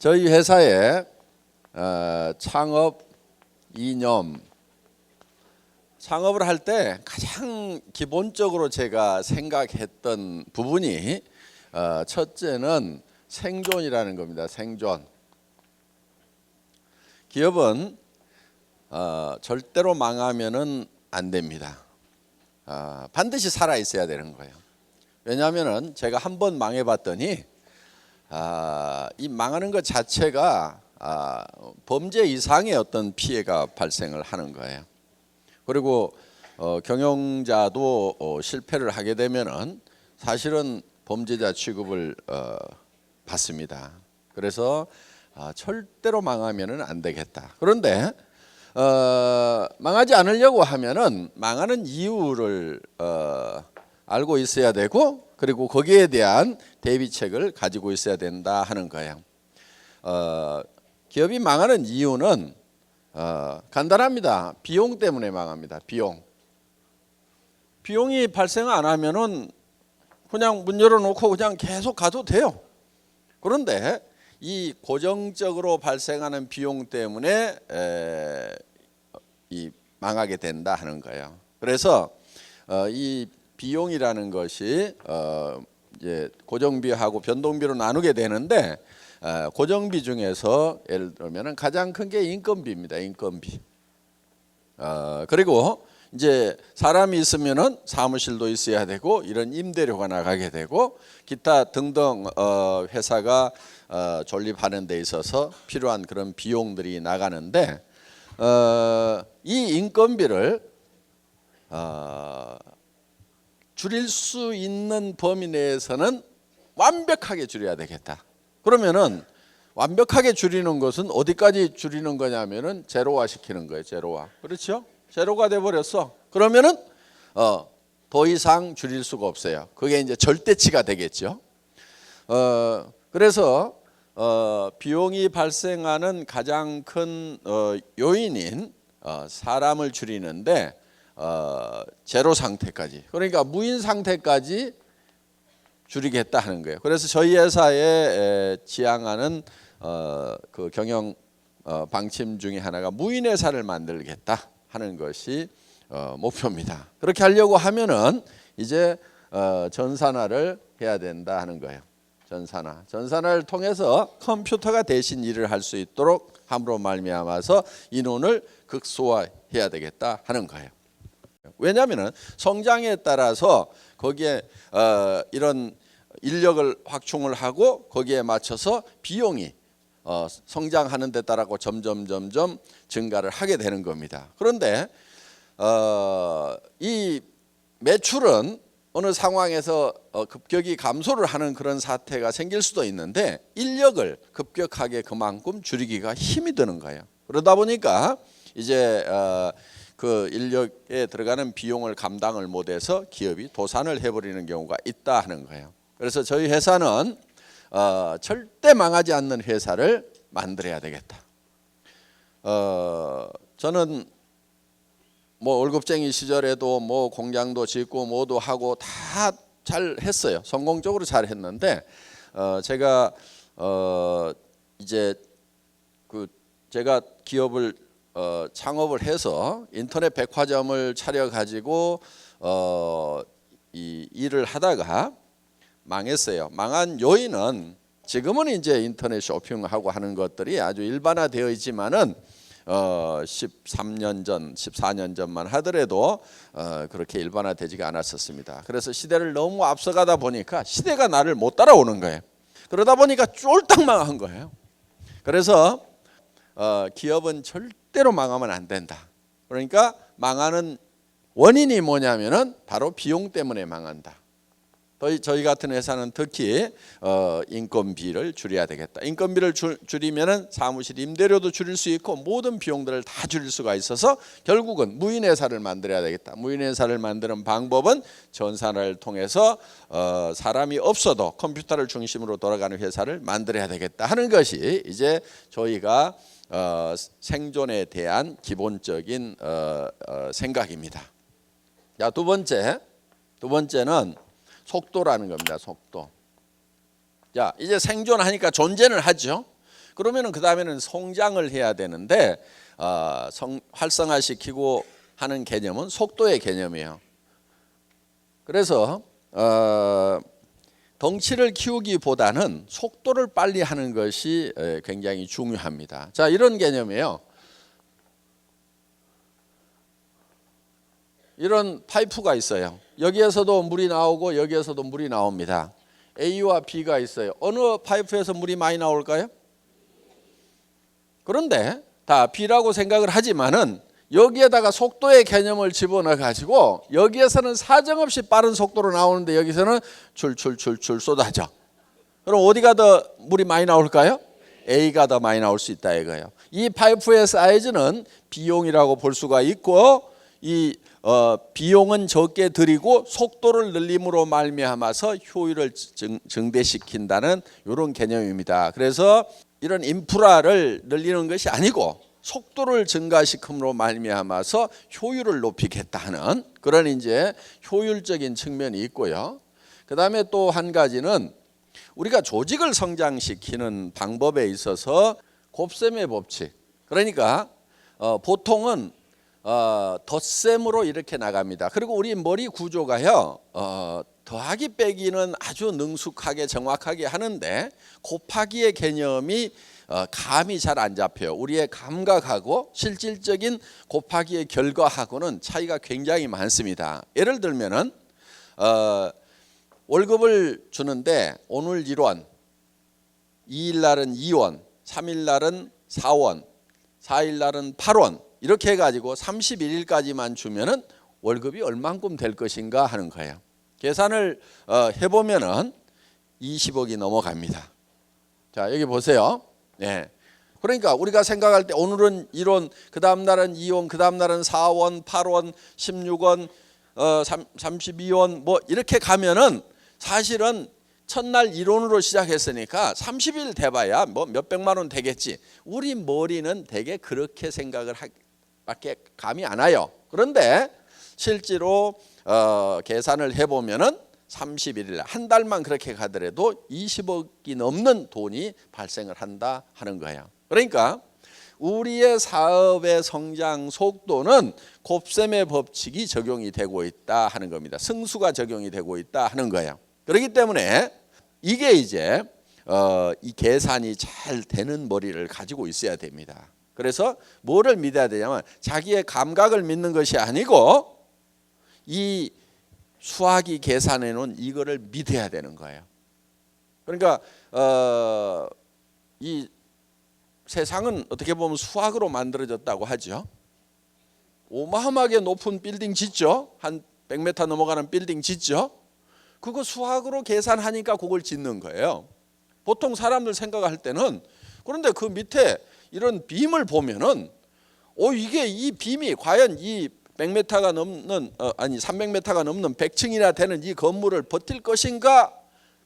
저희 회사의 창업 이념, 창업을 할 때 가장 기본적으로 제가 생각했던 부분이 첫째는 생존이라는 겁니다. 생존. 기업은 절대로 망하면은 안 됩니다. 반드시 살아 있어야 되는 거예요. 왜냐하면은 제가 한번 망해봤더니 이 망하는 것 자체가 범죄 이상의 어떤 피해가 발생을 하는 거예요. 그리고 경영자도 실패를 하게 되면은 사실은 범죄자 취급을 받습니다. 그래서 절대로 망하면은 안 되겠다. 그런데 망하지 않으려고 하면은 망하는 이유를 알고 있어야 되고, 그리고 거기에 대한 대비책을 가지고 있어야 된다 하는 거예요. 기업이 망하는 이유는 간단합니다. 비용 때문에 망합니다. 비용이 발생 안 하면은 그냥 문 열어놓고 그냥 계속 가도 돼요. 그런데 이 고정적으로 발생하는 비용 때문에 이 망하게 된다 하는 거예요. 그래서 이 비용이라는 것이 이제 고정비하고 변동비로 나누게 되는데, 고정비 중에서 예를 들면 가장 큰 게 인건비입니다. 인건비. 그리고 이제 사람이 있으면은 사무실도 있어야 되고, 이런 임대료가 나가게 되고, 기타 등등 회사가 존립하는 데 있어서 필요한 그런 비용들이 나가는데, 이 인건비를 줄일 수 있는 범위 내에서는 완벽하게 줄여야 되겠다. 그러면은 완벽하게 줄이는 것은 어디까지 줄이는 거냐면은 제로화 시키는 거예요. 제로화. 그렇죠? 제로가 돼 버렸어. 그러면은 더 이상 줄일 수가 없어요. 그게 이제 절대치가 되겠죠. 그래서 비용이 발생하는 가장 큰 요인인 사람을 줄이는데, 제로 상태까지, 그러니까 무인 상태까지 줄이겠다 하는 거예요. 그래서 저희 회사에 지향하는 그 경영 방침 중에 하나가 무인 회사를 만들겠다 하는 것이 목표입니다. 그렇게 하려고 하면은 이제 전산화를 해야 된다 하는 거예요. 전산화를 통해서 컴퓨터가 대신 일을 할 수 있도록 함으로 말미암아서 인원을 극소화해야 되겠다 하는 거예요. 왜냐하면은 성장에 따라서 거기에 이런 인력을 확충을 하고 거기에 맞춰서 비용이 성장하는 데 따라서 점점 증가를 하게 되는 겁니다. 그런데 이 매출은 어느 상황에서 급격히 감소를 하는 그런 사태가 생길 수도 있는데, 인력을 급격하게 그만큼 줄이기가 힘이 드는 거예요. 그러다 보니까 이제 그 인력에 들어가는 비용을 감당을 못해서 기업이 도산을 해버리는 경우가 있다 하는 거예요. 그래서 저희 회사는 절대 망하지 않는 회사를 만들어야 되겠다. 저는 뭐 월급쟁이 시절에도 뭐 공장도 짓고 뭐도 하고 다 잘 했어요. 성공적으로 잘 했는데, 제가 이제 그 제가 기업을 창업을 해서 인터넷 백화점을 차려 가지고 이 일을 하다가 망했어요. 망한 요인은 지금은 이제 인터넷 쇼핑하고 하는 것들이 아주 일반화되어 있지만은 13년 전, 14년 전만 하더라도 그렇게 일반화되지가 않았었습니다. 그래서 시대를 너무 앞서가다 보니까 시대가 나를 못 따라오는 거예요. 그러다 보니까 쫄딱 망한 거예요. 그래서 기업은 절대로 망하면 안 된다. 그러니까 망하는 원인이 뭐냐면은 바로 비용 때문에 망한다. 저희 같은 회사는 특히 인건비를 줄여야 되겠다. 인건비를 줄이면은 사무실 임대료도 줄일 수 있고 모든 비용들을 다 줄일 수가 있어서 결국은 무인 회사를 만들어야 되겠다. 무인 회사를 만드는 방법은 전산화를 통해서 사람이 없어도 컴퓨터를 중심으로 돌아가는 회사를 만들어야 되겠다 하는 것이 이제 저희가 생존에 대한 기본적인 생각입니다. 자, 두 번째는 속도라는 겁니다. 속도. 자, 이제 생존하니까 존재는 하죠. 그러면은 그 다음에는 성장을 해야 되는데 활성화시키고 하는 개념은 속도의 개념이에요. 그래서 덩치를 키우기보다는 속도를 빨리 하는 것이 굉장히 중요합니다. 자, 이런 개념이에요. 이런 파이프가 있어요. 여기에서도 물이 나오고 여기에서도 물이 나옵니다. A와 B가 있어요. 어느 파이프에서 물이 많이 나올까요? 그런데 다 B라고 생각을 하지만은 여기에다가 속도의 개념을 집어넣어 가지고 여기에서는 사정없이 빠른 속도로 나오는데 여기서는 줄줄줄줄 쏟아져. 그럼 어디가 더 물이 많이 나올까요? A가 더 많이 나올 수 있다 이거예요. 이 파이프의 사이즈는 B용이라고 볼 수가 있고 이 비용은 적게 들이고 속도를 늘림으로 말미암아서 효율을 증대시킨다는 이런 개념입니다. 그래서 이런 인프라를 늘리는 것이 아니고 속도를 증가시킴으로 말미암아서 효율을 높이겠다 하는 그런 이제 효율적인 측면이 있고요. 그다음에 또 한 가지는 우리가 조직을 성장시키는 방법에 있어서 곱셈의 법칙. 그러니까 보통은 덧셈으로 이렇게 나갑니다. 그리고 우리 머리 구조가요, 더하기 빼기는 아주 능숙하게 정확하게 하는데 곱하기의 개념이 감이 잘 안 잡혀요. 우리의 감각하고 실질적인 곱하기의 결과하고는 차이가 굉장히 많습니다. 예를 들면은 월급을 주는데 오늘 1원, 2일 날은 2원, 3일 날은 4원, 4일 날은 8원 이렇게 해가지고 31일까지만 주면은 월급이 얼만큼 될 것인가 하는 거예요. 계산을 해보면은 20억이 넘어갑니다. 자, 여기 보세요. 네. 그러니까 우리가 생각할 때 오늘은 1원, 그 다음 날은 2원, 그 다음 날은 4원, 8원, 16원, 32원 뭐 이렇게 가면은 사실은 첫날 1원으로 시작했으니까 30일 돼봐야 뭐 몇백만 원 되겠지. 우리 머리는 되게 그렇게 생각을 밖에 감이 안 와요. 그런데 실제로 계산을 해보면은 31일 한 달만 그렇게 가더라도 20억이 넘는 돈이 발생을 한다 하는 거예요. 그러니까 우리의 사업의 성장 속도는 곱셈의 법칙이 적용이 되고 있다 하는 겁니다. 승수가 적용이 되고 있다 하는 거예요. 그렇기 때문에 이게 이제 이 계산이 잘 되는 머리를 가지고 있어야 됩니다. 그래서 뭐를 믿어야 되냐면 자기의 감각을 믿는 것이 아니고 이 수학이 계산해 놓은 이거를 믿어야 되는 거예요. 그러니까 이 세상은 어떻게 보면 수학으로 만들어졌다고 하죠. 어마어마하게 높은 빌딩 짓죠. 한 100m 넘어가는 빌딩 짓죠. 그거 수학으로 계산하니까 그걸 짓는 거예요. 보통 사람들 생각할 때는 그런데 그 밑에 이런 빔을 보면은 이게 이 빔이 과연 이 100m가 넘는 300m가 넘는 100층이나 되는 이 건물을 버틸 것인가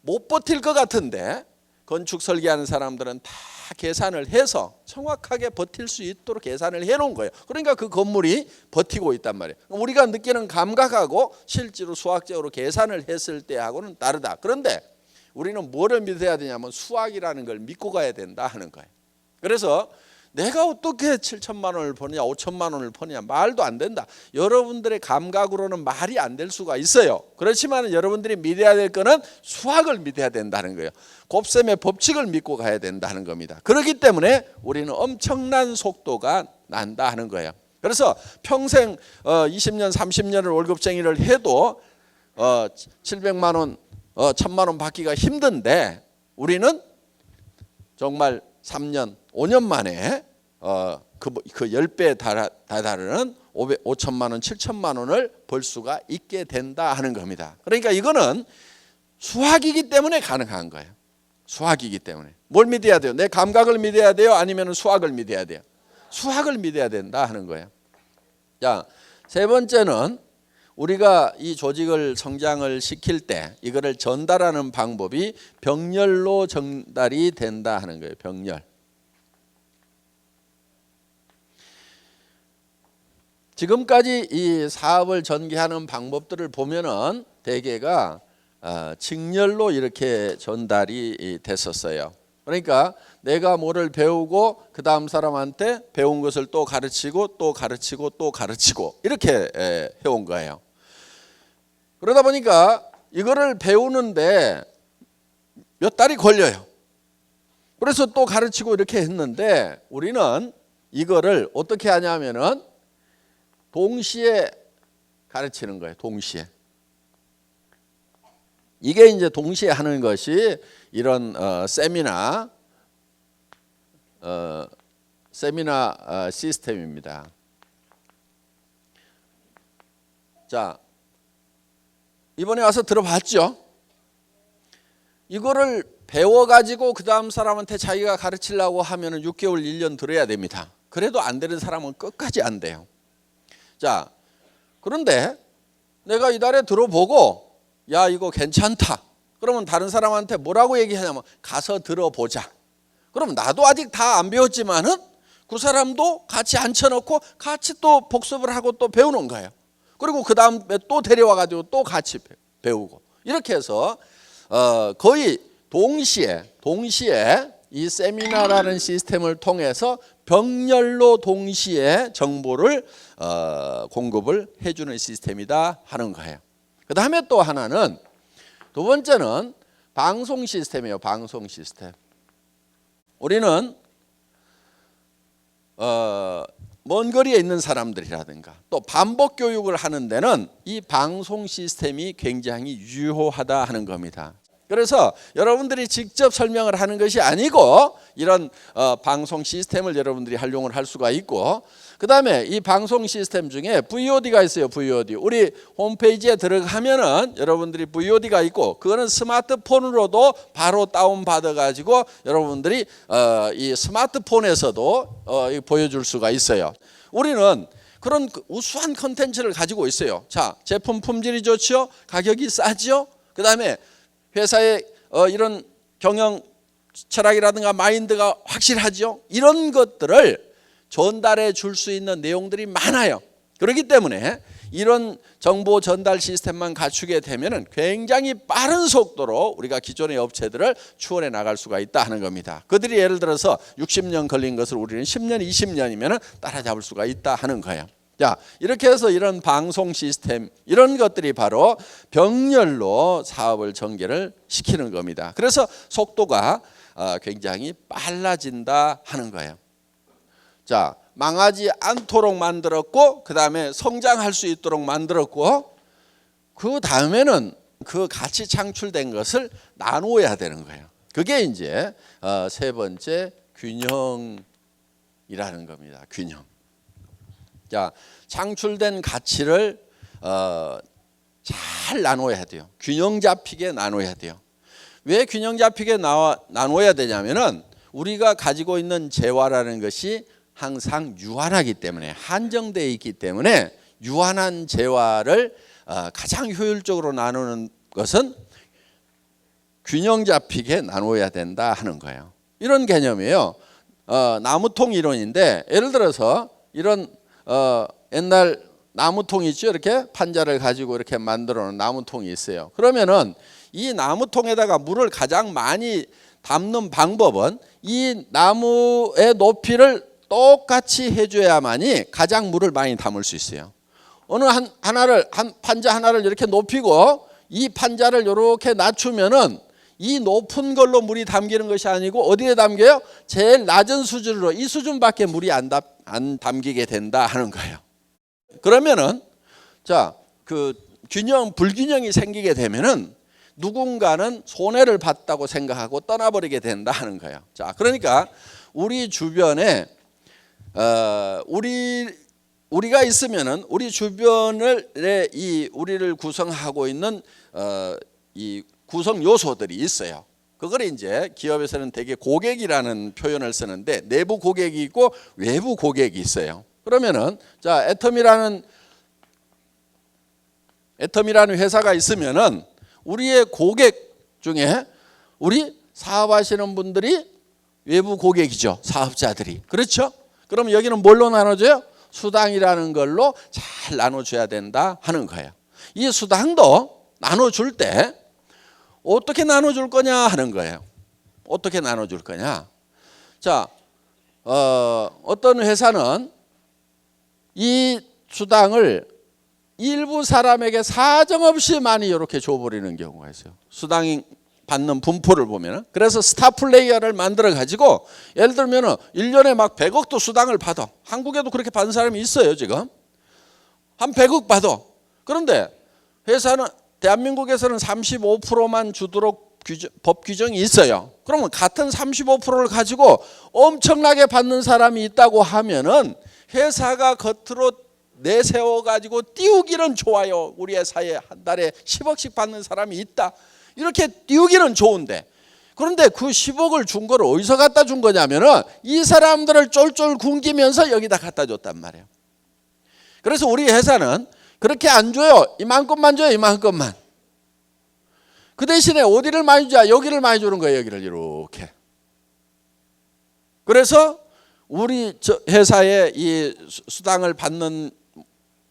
못 버틸 것 같은데 건축 설계하는 사람들은 다 계산을 해서 정확하게 버틸 수 있도록 계산을 해놓은 거예요. 그러니까 그 건물이 버티고 있단 말이에요. 우리가 느끼는 감각하고 실제로 수학적으로 계산을 했을 때하고는 다르다. 그런데 우리는 뭐를 믿어야 되냐면 수학이라는 걸 믿고 가야 된다 하는 거예요. 그래서 내가 어떻게 7천만 원을 버냐 5천만 원을 버냐 말도 안 된다. 여러분들의 감각으로는 말이 안 될 수가 있어요. 그렇지만 여러분들이 믿어야 될 거는 수학을 믿어야 된다는 거예요. 곱셈의 법칙을 믿고 가야 된다는 겁니다. 그렇기 때문에 우리는 엄청난 속도가 난다 하는 거예요. 그래서 평생 20년 30년을 월급쟁이를 해도 700만 원 1000만 원 받기가 힘든데 우리는 정말 3년 5년 만에 그 10배에 다다르는 5천만 원 7천만 원을 벌 수가 있게 된다 하는 겁니다. 그러니까 이거는 수학이기 때문에 가능한 거예요. 수학이기 때문에. 뭘 믿어야 돼요? 내 감각을 믿어야 돼요? 아니면 수학을 믿어야 돼요? 수학을 믿어야 된다 하는 거예요. 자, 세 번째는 우리가 이 조직을 성장을 시킬 때 이거를 전달하는 방법이 병렬로 전달이 된다 하는 거예요. 병렬. 지금까지 이 사업을 전개하는 방법들을 보면은 대개가 직렬로 이렇게 전달이 됐었어요. 그러니까 내가 뭐를 배우고 그 다음 사람한테 배운 것을 또 가르치고 또 가르치고 또 가르치고 이렇게 해온 거예요. 그러다 보니까 이거를 배우는데 몇 달이 걸려요. 그래서 또 가르치고 이렇게 했는데 우리는 이거를 어떻게 하냐면은 동시에 가르치는 거예요. 동시에. 이게 이제 동시에 하는 것이 이런 세미나 시스템입니다. 자, 이번에 와서 들어봤죠? 이거를 배워가지고 그 다음 사람한테 자기가 가르치려고 하면 6개월, 1년 들어야 됩니다. 그래도 안 되는 사람은 끝까지 안 돼요. 자, 그런데 내가 이달에 들어보고 야 이거 괜찮다. 그러면 다른 사람한테 뭐라고 얘기하냐면 가서 들어보자. 그럼 나도 아직 다 안 배웠지만은 그 사람도 같이 앉혀놓고 같이 또 복습을 하고 또 배우는 거예요. 그리고 그 다음에 또 데려와가지고 또 같이 배우고 이렇게 해서 거의 동시에 이 세미나라는 시스템을 통해서 병렬로 동시에 정보를 공급을 해주는 시스템이다 하는 거예요. 그 다음에 또 하나는 두 번째는 방송 시스템이에요. 방송 시스템. 우리는 먼 거리에 있는 사람들이라든가 또 반복 교육을 하는 데는 이 방송 시스템이 굉장히 유효하다 하는 겁니다. 그래서 여러분들이 직접 설명을 하는 것이 아니고 이런 방송 시스템을 여러분들이 활용을 할 수가 있고 그 다음에 이 방송 시스템 중에 VOD가 있어요. VOD. 우리 홈페이지에 들어가면은 여러분들이 VOD가 있고 그거는 스마트폰으로도 바로 다운받아 가지고 여러분들이 이 스마트폰에서도 보여줄 수가 있어요. 우리는 그런 우수한 컨텐츠를 가지고 있어요. 자, 제품 품질이 좋죠. 가격이 싸죠. 그 다음에 회사의 이런 경영 철학이라든가 마인드가 확실하죠. 이런 것들을 전달해 줄 수 있는 내용들이 많아요. 그렇기 때문에 이런 정보 전달 시스템만 갖추게 되면 굉장히 빠른 속도로 우리가 기존의 업체들을 추월해 나갈 수가 있다 하는 겁니다. 그들이 예를 들어서 60년 걸린 것을 우리는 10년, 20년이면 따라잡을 수가 있다 하는 거예요. 자, 이렇게 해서 이런 방송 시스템 이런 것들이 바로 병렬로 사업을 전개를 시키는 겁니다. 그래서 속도가 굉장히 빨라진다 하는 거예요. 자, 망하지 않도록 만들었고 그 다음에 성장할 수 있도록 만들었고 그 다음에는 그 같이 창출된 것을 나누어야 되는 거예요. 그게 이제 세 번째 균형이라는 겁니다. 균형. 자, 창출된 가치를 잘 나눠야 돼요. 균형 잡히게 나눠야 돼요. 왜 균형 잡히게 나눠야 되냐면은 우리가 가지고 있는 재화라는 것이 항상 유한하기 때문에 한정되어 있기 때문에 유한한 재화를 가장 효율적으로 나누는 것은 균형 잡히게 나눠야 된다 하는 거예요. 이런 개념이에요. 나무통 이론인데 예를 들어서 이런 옛날 나무통 있죠. 이렇게 판자를 가지고 이렇게 만들어 놓은 나무통이 있어요. 그러면은 이 나무통에다가 물을 가장 많이 담는 방법은 이 나무의 높이를 똑같이 해줘야만이 가장 물을 많이 담을 수 있어요. 어느 한 판자 하나를 이렇게 높이고 이 판자를 이렇게 낮추면은 이 높은 걸로 물이 담기는 것이 아니고 어디에 담겨요? 제일 낮은 수준으로 이 수준밖에 물이 안 담기게 된다 하는 거예요. 그러면은 자, 그 불균형이 생기게 되면은 누군가는 손해를 봤다고 생각하고 떠나버리게 된다 하는 거예요. 자, 그러니까 우리 주변에 우리가 있으면은 우리 주변을 우리를 구성하고 있는 이 구성 요소들이 있어요. 그걸 이제 기업에서는 되게 고객이라는 표현을 쓰는데 내부 고객이 있고 외부 고객이 있어요. 그러면은 자, 애텀이라는 회사가 있으면은 우리의 고객 중에 우리 사업하시는 분들이 외부 고객이죠. 사업자들이. 그렇죠? 그럼 여기는 뭘로 나눠줘요? 수당이라는 걸로 잘 나눠줘야 된다 하는 거예요. 이 수당도 나눠줄 때 어떻게 나눠줄 거냐 하는 거예요. 어떻게 나눠줄 거냐? 자, 어떤 회사는 이 수당을 일부 사람에게 사정없이 많이 이렇게 줘버리는 경우가 있어요. 수당이 받는 분포를 보면은. 그래서 스타 플레이어를 만들어 가지고 예를 들면은 1년에 막 100억도 수당을 받아. 한국에도 그렇게 받는 사람이 있어요, 지금. 한 100억 받아. 그런데 회사는 대한민국에서는 35%만 주도록 법 규정이 있어요. 그러면 같은 35%를 가지고 엄청나게 받는 사람이 있다고 하면은 회사가 겉으로 내세워 가지고 띄우기는 좋아요. 우리 회사에 한 달에 10억씩 받는 사람이 있다. 이렇게 띄우기는 좋은데, 그런데 그 10억을 준 걸 어디서 갖다 준 거냐면은 이 사람들을 쫄쫄 굶기면서 여기다 갖다 줬단 말이에요. 그래서 우리 회사는 그렇게 안 줘요. 이만큼만 줘요. 이만큼만. 그 대신에 어디를 많이 주자? 여기를 많이 주는 거예요. 여기를 이렇게. 그래서 우리 회사의 이 수당을 받는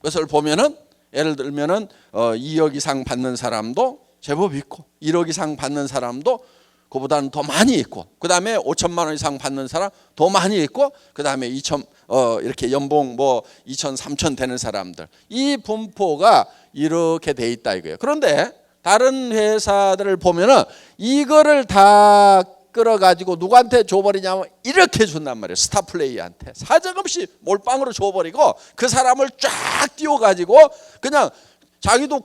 것을 보면은 예를 들면은 2억 이상 받는 사람도 제법 있고 1억 이상 받는 사람도 그보다는 더 많이 있고, 그 다음에 5천만 원 이상 받는 사람 더 많이 있고, 그 다음에 이렇게 연봉 뭐 2천, 3천 되는 사람들, 이 분포가 이렇게 돼 있다 이거예요. 그런데 다른 회사들을 보면은 이거를 다 끌어가지고 누구한테 줘버리냐면 이렇게 준단 말이에요. 스타 플레이한테 사정없이 몰빵으로 줘버리고 그 사람을 쫙 띄워가지고 그냥 자기도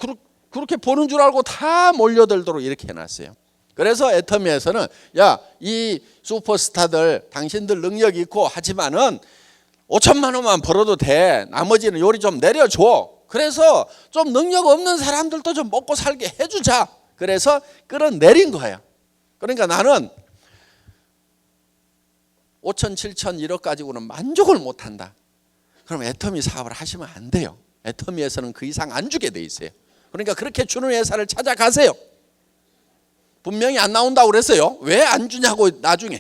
그렇게 보는 줄 알고 다 몰려들도록 이렇게 해놨어요. 그래서 애터미에서는 야, 이 슈퍼스타들 당신들 능력 있고 하지만은 5천만 원만 벌어도 돼. 나머지는 요리 좀 내려줘. 그래서 좀 능력 없는 사람들도 좀 먹고 살게 해주자. 그래서 끌어내린 거예요. 그러니까 나는 5천, 7천, 1억 가지고는 만족을 못한다. 그럼 애터미 사업을 하시면 안 돼요. 애터미에서는 그 이상 안 주게 돼 있어요. 그러니까 그렇게 주는 회사를 찾아가세요. 분명히 안 나온다고 그랬어요. 왜 안 주냐고 나중에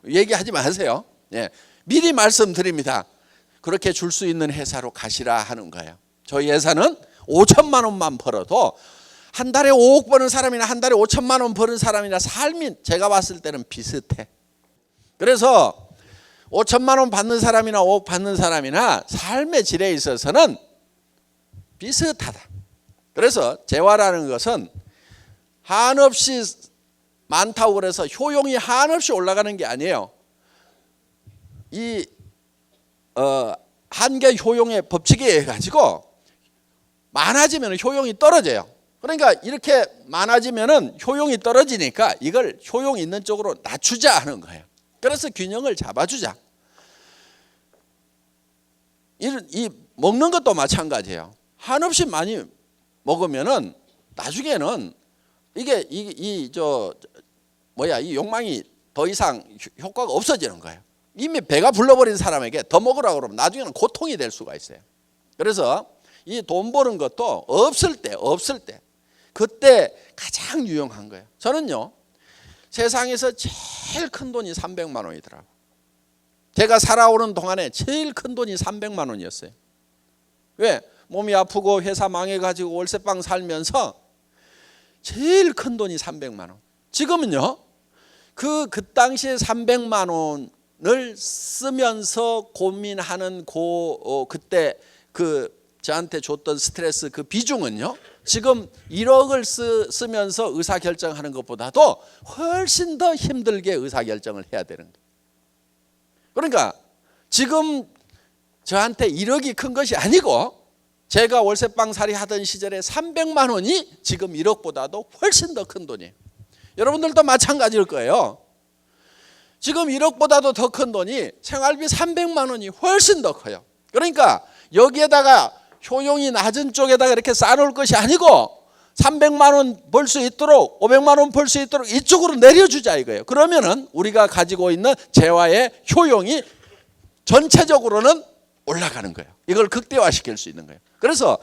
얘기하지 마세요. 예, 미리 말씀드립니다. 그렇게 줄 수 있는 회사로 가시라 하는 거예요. 저희 회사는 5천만 원만 벌어도 한 달에 5억 버는 사람이나 한 달에 5천만 원 버는 사람이나 삶이 제가 봤을 때는 비슷해. 그래서 5천만 원 받는 사람이나 5억 받는 사람이나 삶의 질에 있어서는 비슷하다. 그래서 재화라는 것은 한없이 많다고 그래서 효용이 한없이 올라가는 게 아니에요. 이 한계 효용의 법칙에 의해 가지고 많아지면 효용이 떨어져요. 그러니까 이렇게 많아지면은 효용이 떨어지니까 이걸 효용 있는 쪽으로 낮추자 하는 거예요. 그래서 균형을 잡아주자. 이 먹는 것도 마찬가지예요. 한없이 많이 먹으면은 나중에는 이게 이 욕망이 더 이상 효과가 없어지는 거예요. 이미 배가 불러버린 사람에게 더 먹으라고 그러면 나중에는 고통이 될 수가 있어요. 그래서 이 돈 버는 것도 없을 때 그때 가장 유용한 거예요. 저는요, 세상에서 제일 큰 돈이 300만 원이더라고요. 제가 살아오는 동안에 제일 큰 돈이 300만 원이었어요. 왜? 몸이 아프고 회사 망해가지고 월세방 살면서 제일 큰 돈이 300만 원. 지금은요, 그 당시에 300만 원을 쓰면서 고민하는 그때 저한테 줬던 스트레스 그 비중은요, 지금 1억을 쓰면서 의사결정하는 것보다도 훨씬 더 힘들게 의사결정을 해야 되는 거예요. 그러니까 지금 저한테 1억이 큰 것이 아니고 제가 월세방 살이 하던 시절에 300만 원이 지금 1억보다도 훨씬 더 큰 돈이에요. 여러분들도 마찬가지일 거예요. 지금 1억보다도 더 큰 돈이 생활비 300만 원이 훨씬 더 커요. 그러니까 여기에다가 효용이 낮은 쪽에다가 이렇게 쌓아놓을 것이 아니고 300만 원 벌 수 있도록 500만 원 벌 수 있도록 이쪽으로 내려주자 이거예요. 그러면은 우리가 가지고 있는 재화의 효용이 전체적으로는 올라가는 거예요. 이걸 극대화시킬 수 있는 거예요. 그래서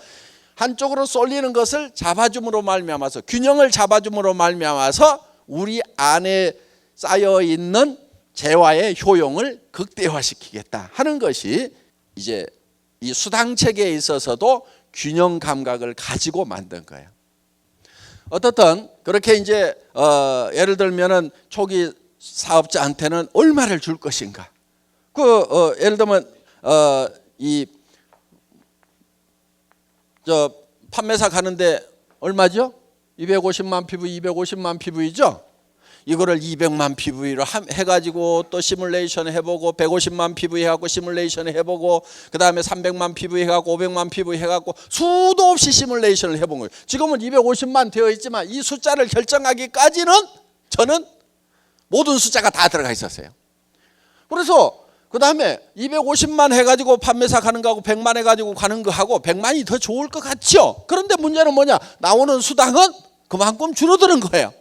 한쪽으로 쏠리는 것을 잡아줌으로 말미암아서, 균형을 잡아줌으로 말미암아서 우리 안에 쌓여 있는 재화의 효용을 극대화시키겠다 하는 것이 이제 이 수당 체계에 있어서도 균형 감각을 가지고 만든 거예요. 어떻든 그렇게 이제 예를 들면은 초기 사업자한테는 얼마를 줄 것인가. 예를 들면 판매사 가는데 얼마죠? 250만 PV, 250만 PV죠. 이거를 200만 PV로 해가지고 또 시뮬레이션 해보고 150만 PV 해갖고 시뮬레이션 해보고 그 다음에 300만 PV 해갖고 500만 PV 해갖고 수도 없이 시뮬레이션을 해본 거예요. 지금은 250만 되어 있지만 이 숫자를 결정하기까지는 저는 모든 숫자가 다 들어가 있었어요. 그래서 그 다음에 250만 해가지고 판매사 가는 거하고 100만 해가지고 가는 거하고 100만이 더 좋을 것 같죠. 그런데 문제는 뭐냐? 나오는 수당은 그만큼 줄어드는 거예요.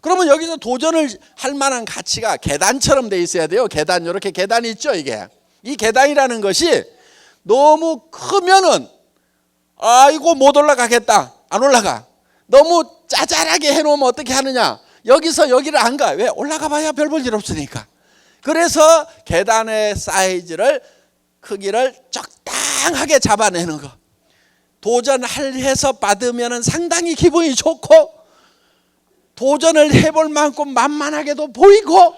그러면 여기서 도전을 할 만한 가치가 계단처럼 돼 있어야 돼요. 계단, 이렇게 계단이 있죠, 이게. 이 계단이라는 것이 너무 크면은 아이고 못 올라가겠다. 안 올라가. 너무 짜잘하게 해놓으면 어떻게 하느냐? 여기서 여기를 안 가. 왜? 올라가 봐야 별 볼 일 없으니까. 그래서 계단의 사이즈를, 크기를 적당하게 잡아내는 거. 도전해서 받으면 상당히 기분이 좋고 도전을 해볼 만큼 만만하게도 보이고,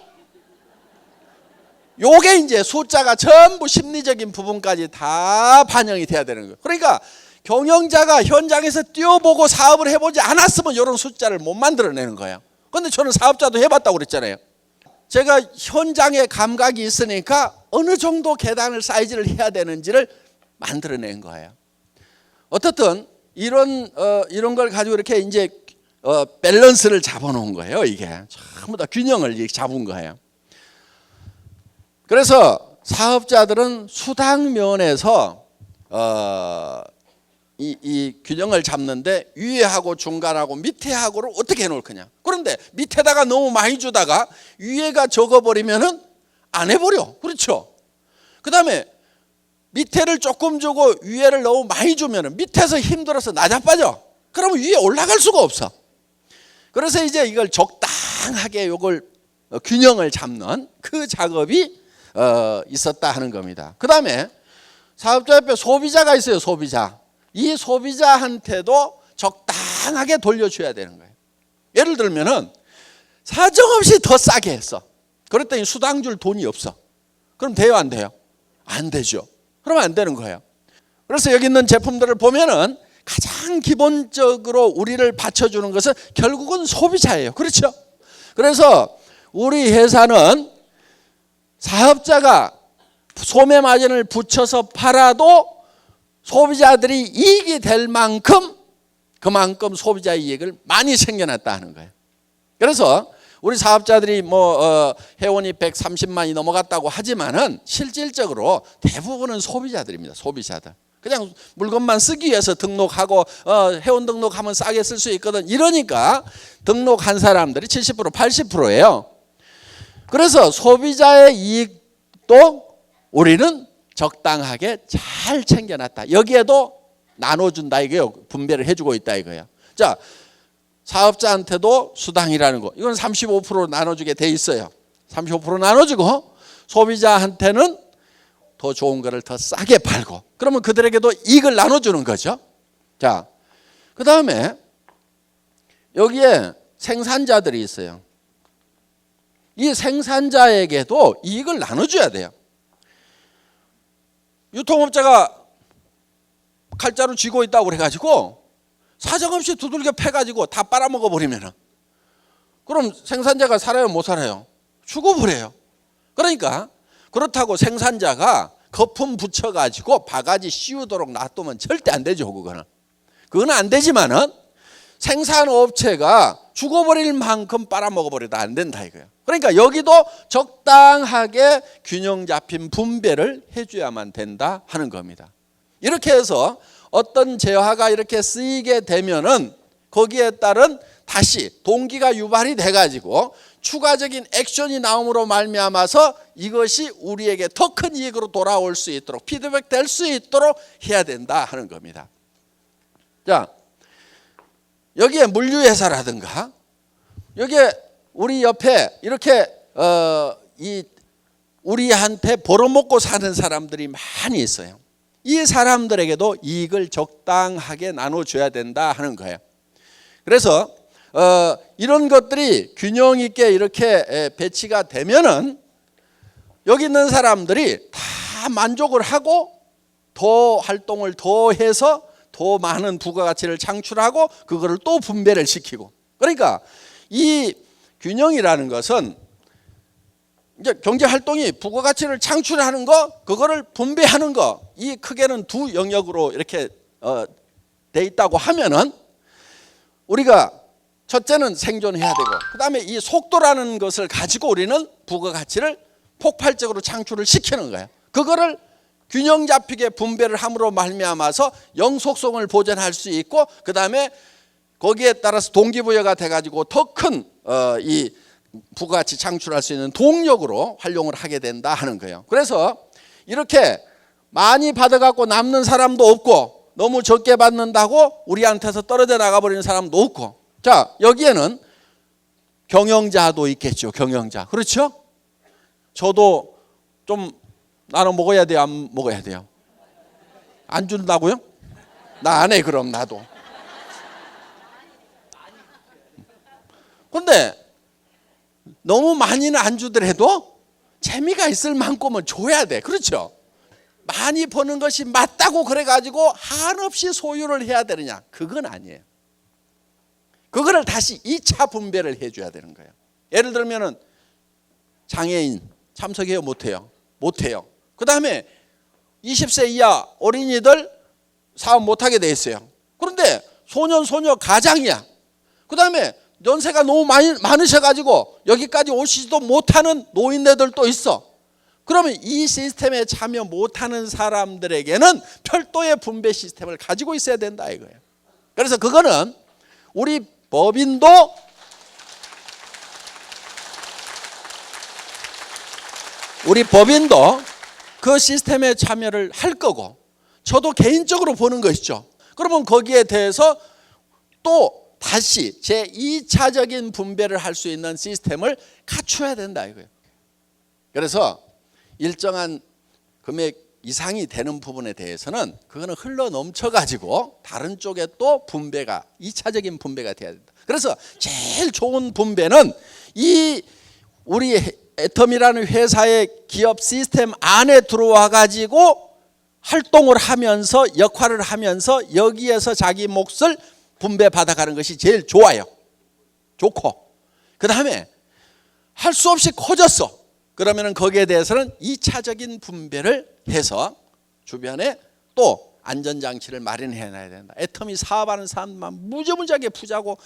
요게 이제 숫자가 전부 심리적인 부분까지 다 반영이 돼야 되는 거예요. 그러니까 경영자가 현장에서 뛰어보고 사업을 해보지 않았으면 이런 숫자를 못 만들어내는 거예요. 그런데 저는 사업자도 해봤다고 그랬잖아요. 제가 현장에 감각이 있으니까 어느 정도 계단을 사이즈를 해야 되는지를 만들어낸 거예요. 어떻든 이런 걸 가지고 이렇게 이제 밸런스를 잡아놓은 거예요. 이게 전부 다 균형을 잡은 거예요. 그래서 사업자들은 수당 면에서 이 균형을 잡는데 위에하고 중간하고 밑에하고를 어떻게 해놓을 거냐. 그런데 밑에다가 너무 많이 주다가 위에가 적어버리면은 안 해버려. 그렇죠. 그 다음에 밑에를 조금 주고 위에를 너무 많이 주면은 밑에서 힘들어서 나자빠져. 그러면 위에 올라갈 수가 없어. 그래서 이제 이걸 적당하게 요걸 균형을 잡는 그 작업이 있었다 하는 겁니다. 그 다음에 사업자 옆에 소비자가 있어요. 소비자. 이 소비자한테도 적당하게 돌려줘야 되는 거예요. 예를 들면은 사정없이 더 싸게 했어. 그랬더니 수당 줄 돈이 없어. 그럼 돼요, 안 돼요? 안 되죠. 그러면 안 되는 거예요. 그래서 여기 있는 제품들을 보면은 가장 기본적으로 우리를 받쳐주는 것은 결국은 소비자예요. 그렇죠? 그래서 우리 회사는 사업자가 소매 마진을 붙여서 팔아도 소비자들이 이익이 될 만큼 그만큼 소비자 이익을 많이 챙겨놨다 하는 거예요. 그래서 우리 사업자들이 회원이 130만이 넘어갔다고 하지만은 실질적으로 대부분은 소비자들입니다. 소비자들. 그냥 물건만 쓰기 위해서 등록하고 회원 등록하면 싸게 쓸 수 있거든. 이러니까 등록한 사람들이 70% 80%예요. 그래서 소비자의 이익도 우리는 적당하게 잘 챙겨놨다. 여기에도 나눠준다 이거예요. 분배를 해주고 있다 이거예요. 자, 사업자한테도 수당이라는 거. 이건 35% 나눠주게 돼 있어요. 35% 나눠주고 소비자한테는 더 좋은 거를 더 싸게 팔고, 그러면 그들에게도 이익을 나눠주는 거죠. 자, 그 다음에 여기에 생산자들이 있어요. 이 생산자에게도 이익을 나눠줘야 돼요. 유통업자가 칼자루 쥐고 있다고 그래가지고 사정없이 두들겨 패가지고 다 빨아먹어 버리면은 그럼 생산자가 살아요, 못 살아요? 죽어버려요. 그러니까 그렇다고 생산자가 거품 붙여가지고 바가지 씌우도록 놔두면 절대 안 되죠. 그거는 안 되지만은 생산업체가 죽어버릴 만큼 빨아먹어버려도 안 된다 이거예요. 그러니까 여기도 적당하게 균형 잡힌 분배를 해줘야만 된다 하는 겁니다. 이렇게 해서 어떤 재화가 이렇게 쓰이게 되면은 거기에 따른 다시 동기가 유발이 돼가지고 추가적인 액션이 나옴으로 말미암아서 이것이 우리에게 더 큰 이익으로 돌아올 수 있도록 피드백 될 수 있도록 해야 된다 하는 겁니다. 자, 여기에 물류회사라든가 여기에 우리 옆에 이렇게 우리한테 벌어먹고 사는 사람들이 많이 있어요. 이 사람들에게도 이익을 적당하게 나눠줘야 된다 하는 거예요. 그래서 이런 것들이 균형 있게 이렇게 배치가 되면은 여기 있는 사람들이 다 만족을 하고 더 활동을 더 해서 더 많은 부가가치를 창출하고 그거를 또 분배를 시키고, 그러니까 이 균형이라는 것은 이제 경제 활동이 부가가치를 창출하는 거, 그거를 분배하는 거, 이 크게는 두 영역으로 이렇게 돼 있다고 하면은 우리가 첫째는 생존해야 되고, 그다음에 이 속도라는 것을 가지고 우리는 부가가치를 폭발적으로 창출을 시키는 거예요. 그거를 균형 잡히게 분배를 함으로 말미암아서 영속성을 보존할 수 있고, 그다음에 거기에 따라서 동기부여가 돼가지고 더 큰 이 부가가치 창출할 수 있는 동력으로 활용을 하게 된다 하는 거예요. 그래서 이렇게 많이 받아갖고 남는 사람도 없고, 너무 적게 받는다고 우리한테서 떨어져 나가버리는 사람도 없고, 자, 여기에는 경영자도 있겠죠. 경영자. 그렇죠? 저도 좀 나눠 먹어야 돼요? 안 먹어야 돼요? 안 준다고요? 나 안 해. 그럼 나도. 근데 너무 많이는 안 주더라도 재미가 있을 만큼은 줘야 돼. 그렇죠? 많이 버는 것이 맞다고 그래가지고 한없이 소유를 해야 되느냐? 그건 아니에요. 그거를 다시 2차 분배를 해줘야 되는 거예요. 예를 들면은 장애인 참석해요? 못해요? 못해요. 그 다음에 20세 이하 어린이들 사업 못하게 돼 있어요. 그런데 소년 소녀 가장이야. 그 다음에 연세가 너무 많으셔가지고 여기까지 오시지도 못하는 노인네들도 있어. 그러면 이 시스템에 참여 못하는 사람들에게는 별도의 분배 시스템을 가지고 있어야 된다 이거예요. 그래서 그거는 우리 법인도 그 시스템에 참여를 할 거고, 저도 개인적으로 보는 것이죠. 그러면 거기에 대해서 또 다시 제2차적인 분배를 할 수 있는 시스템을 갖춰야 된다 이거예요. 그래서 일정한 금액 이상이 되는 부분에 대해서는 그거는 흘러 넘쳐 가지고 다른 쪽에 또 분배가 2차적인 분배가 돼야 된다. 그래서 제일 좋은 분배는 이 우리 애텀이라는 회사의 기업 시스템 안에 들어와 가지고 활동을 하면서 역할을 하면서 여기에서 자기 몫을 분배 받아가는 것이 제일 좋아요. 좋고, 그 다음에 할 수 없이 커졌어. 그러면은 거기에 대해서는 2차적인 분배를 해서 주변에 또 안전장치를 마련해 놔야 된다. 애텀이 사업하는 사람만 무지무지하게 부자고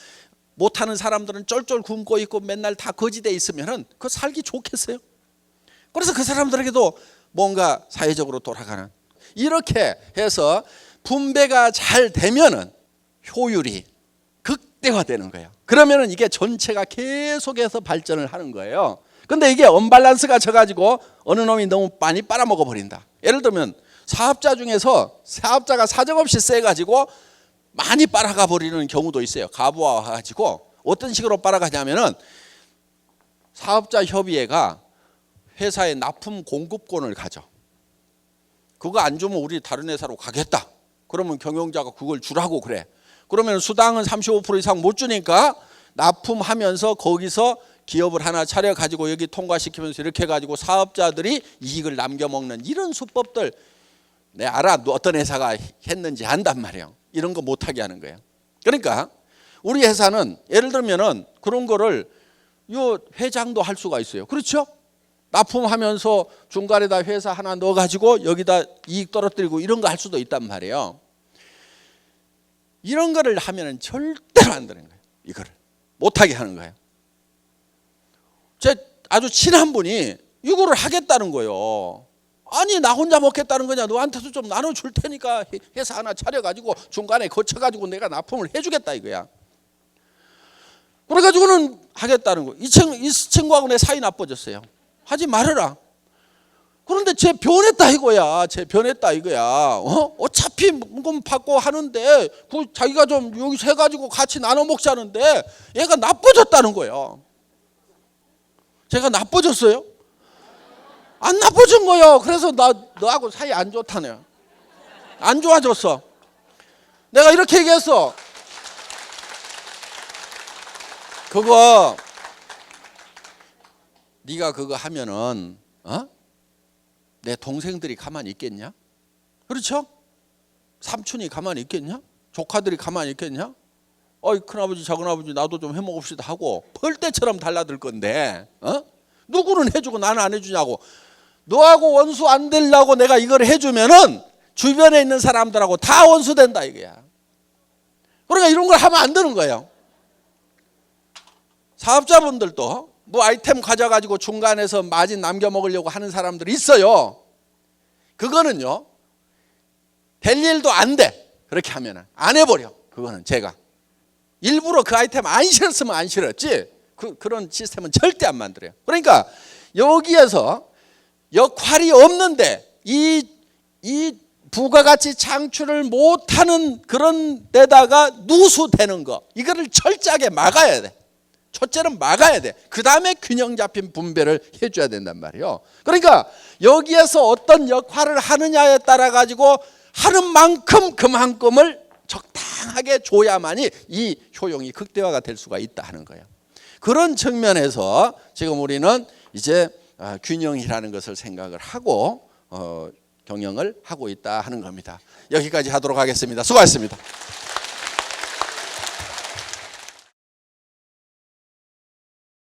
못하는 사람들은 쫄쫄 굶고 있고 맨날 다 거지돼 있으면은 그 살기 좋겠어요? 그래서 그 사람들에게도 뭔가 사회적으로 돌아가는, 이렇게 해서 분배가 잘 되면은 효율이 극대화되는 거예요. 그러면은 이게 전체가 계속해서 발전을 하는 거예요. 근데 이게 언밸런스가 져가지고 어느 놈이 너무 많이 빨아먹어 버린다. 예를 들면 사업자 중에서 사업자가 사정없이 세가지고 많이 빨아가 버리는 경우도 있어요. 가부와 와가지고 어떤 식으로 빨아가냐면은 사업자 협의회가 회사에 납품 공급권을 가져. 그거 안 주면 우리 다른 회사로 가겠다. 그러면 경영자가 그걸 주라고 그래. 그러면 수당은 35% 이상 못 주니까 납품하면서 거기서 기업을 하나 차려가지고 여기 통과시키면서 이렇게 해가지고 사업자들이 이익을 남겨먹는 이런 수법들 내가 알아. 어떤 회사가 했는지 안단 말이에요. 이런 거 못하게 하는 거예요. 그러니까 우리 회사는 예를 들면은 그런 거를 요 회장도 할 수가 있어요. 그렇죠? 납품하면서 중간에다 회사 하나 넣어가지고 여기다 이익 떨어뜨리고 이런 거 할 수도 있단 말이에요. 이런 거를 하면은 절대로 안 되는 거예요. 이거를 못하게 하는 거예요. 제 아주 친한 분이 이거를 하겠다는 거예요. 아니 나 혼자 먹겠다는 거냐, 너한테도 좀 나눠줄 테니까 회사 하나 차려가지고 중간에 거쳐가지고 내가 납품을 해주겠다 이거야. 그래가지고는 하겠다는 거. 이 친구하고 내 사이 나빠졌어요. 하지 말아라. 그런데 쟤 변했다 이거야. 쟤 변했다 이거야. 어차피 금 받고 하는데 그 자기가 좀 여기서 해가지고 같이 나눠 먹자는데 얘가 나빠졌다는 거예요. 제가 나빠졌어요? 안 나빠진 거예요. 그래서 너하고 사이 안 좋다네요. 안 좋아졌어. 내가 이렇게 얘기했어. 그거 네가 그거 하면은 내 동생들이 가만히 있겠냐? 그렇죠? 삼촌이 가만히 있겠냐? 조카들이 가만히 있겠냐? 어이 큰아버지 작은아버지 나도 좀 해먹읍시다 하고 벌떼처럼 달라들 건데 누구는 해주고 나는 안 해주냐고. 너하고 원수 안 되려고 내가 이걸 해주면은 주변에 있는 사람들하고 다 원수 된다 이거야. 그러니까 이런 걸 하면 안 되는 거예요. 사업자분들도 뭐 아이템 가져가지고 중간에서 마진 남겨 먹으려고 하는 사람들이 있어요. 그거는요 될 일도 안 돼. 그렇게 하면 안 해버려. 그거는 제가 일부러 그 아이템 안 실었으면 안 실었지 그런 시스템은 절대 안 만들어요. 그러니까 여기에서 역할이 없는데 이 부가가치 창출을 못하는 그런 데다가 누수되는 거 이거를 철저하게 막아야 돼. 첫째는 막아야 돼. 그 다음에 균형 잡힌 분배를 해줘야 된단 말이에요. 그러니까 여기에서 어떤 역할을 하느냐에 따라 가지고 하는 만큼 그만큼을 적당하게 줘야만이 이 효용이 극대화가 될 수가 있다 하는 거예요. 그런 측면에서 지금 우리는 이제 균형이라는 것을 생각을 하고 경영을 하고 있다 하는 겁니다. 여기까지 하도록 하겠습니다. 수고하셨습니다.